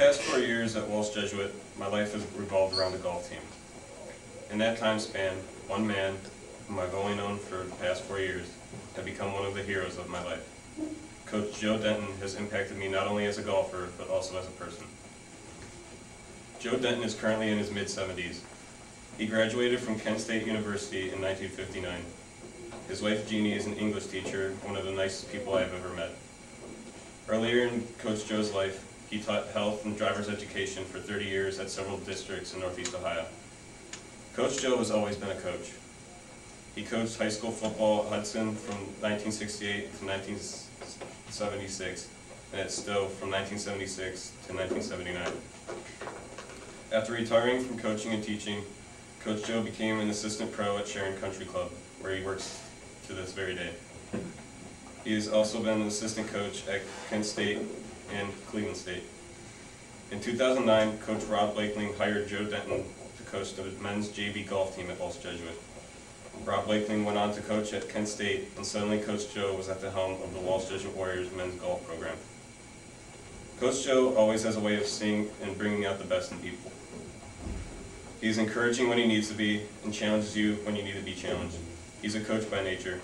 past 4 years at Walsh Jesuit, my life has revolved around the golf team. In that time span, one man, whom I've only known for the past 4 years, has become one of the heroes of my life. Coach Joe Denton has impacted me not only as a golfer, but also as a person. Joe Denton is currently in his mid-70s. He graduated from Kent State University in 1959. His wife Jeannie is an English teacher, one of the nicest people I have ever met. Earlier in Coach Joe's life, he taught health and driver's education for 30 years at several districts in Northeast Ohio. Coach Joe has always been a coach. He coached high school football at Hudson from 1968 to 1976, and at Stowe from 1976 to 1979. After retiring from coaching and teaching, Coach Joe became an assistant pro at Sharon Country Club, where he works to this very day. He has also been an assistant coach at Kent State and Cleveland State. In 2009, Coach Rob Blakeling hired Joe Denton to coach the men's JV golf team at Walsh Jesuit. Rob Blakeling went on to coach at Kent State, and suddenly Coach Joe was at the helm of the Walsh Jesuit Warriors men's golf program. Coach Joe always has a way of seeing and bringing out the best in people. He's encouraging when he needs to be, and challenges you when you need to be challenged. He's a coach by nature.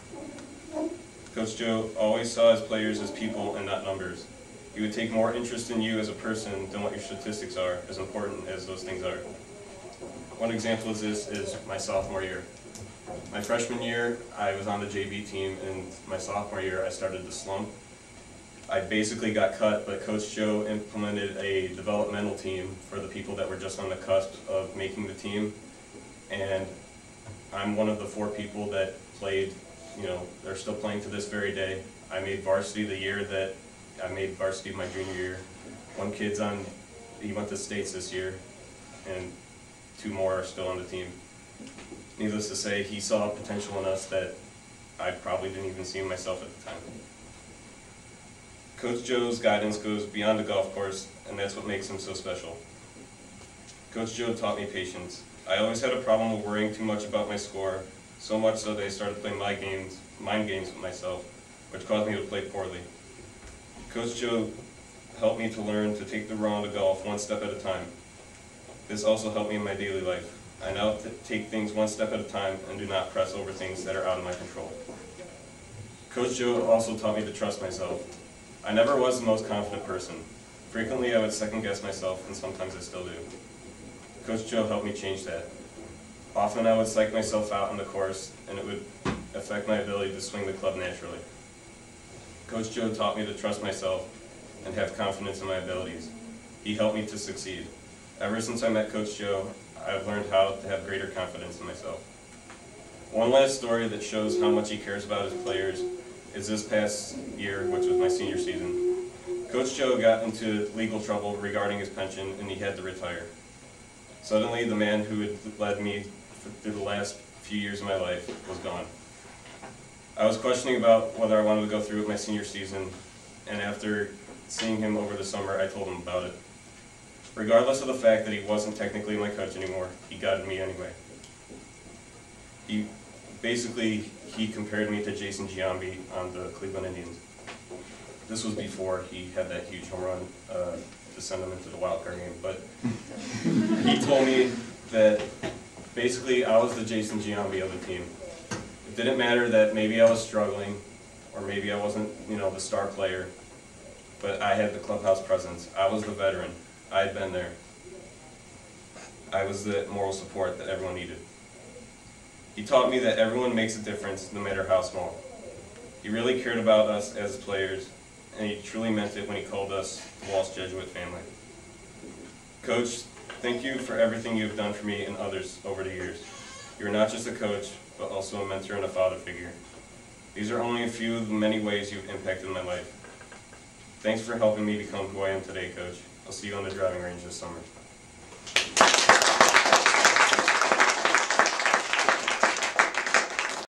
Coach Joe always saw his players as people and not numbers. He would take more interest in you as a person than what your statistics are, as important as those things are. One example of this is my sophomore year. My freshman year, I was on the JV team, and my sophomore year, I started to slump. I basically got cut, but Coach Joe implemented a developmental team for the people that were just on the cusp of making the team, and I'm one of the 4 people that played. They're still playing to this very day. I made varsity the year that I made varsity my junior year. One kid's he went to states this year, and 2 more are still on the team. Needless to say, he saw potential in us that I probably didn't even see in myself at the time. Coach Joe's guidance goes beyond the golf course, and that's what makes him so special. Coach Joe taught me patience. I always had a problem with worrying too much about my score, so much so that I started playing mind games with myself, which caused me to play poorly. Coach Joe helped me to learn to take the round of golf one step at a time. This also helped me in my daily life. I now take things one step at a time and do not press over things that are out of my control. Coach Joe also taught me to trust myself. I never was the most confident person. Frequently I would second guess myself, and sometimes I still do. Coach Joe helped me change that. Often I would psych myself out on the course, and it would affect my ability to swing the club naturally. Coach Joe taught me to trust myself and have confidence in my abilities. He helped me to succeed. Ever since I met Coach Joe, I've learned how to have greater confidence in myself. One last story that shows how much he cares about his players is this past year, which was my senior season. Coach Joe got into legal trouble regarding his pension, and he had to retire. Suddenly, the man who had led me through the last few years of my life was gone. I was questioning about whether I wanted to go through with my senior season, and after seeing him over the summer, I told him about it. Regardless of the fact that he wasn't technically my coach anymore, he guided me anyway. He compared me to Jason Giambi on the Cleveland Indians. This was before he had that huge home run to send them into the wild card game, but he told me that basically I was the Jason Giambi of the team. It didn't matter that maybe I was struggling, or maybe I wasn't, the star player, but I had the clubhouse presence. I was the veteran. I had been there. I was the moral support that everyone needed. He taught me that everyone makes a difference, no matter how small. He really cared about us as players, and he truly meant it when he called us the Walsh Jesuit family. Coach, thank you for everything you've done for me and others over the years. You're not just a coach, but also a mentor and a father figure. These are only a few of the many ways you've impacted my life. Thanks for helping me become who I am today, Coach. I'll see you on the driving range this summer.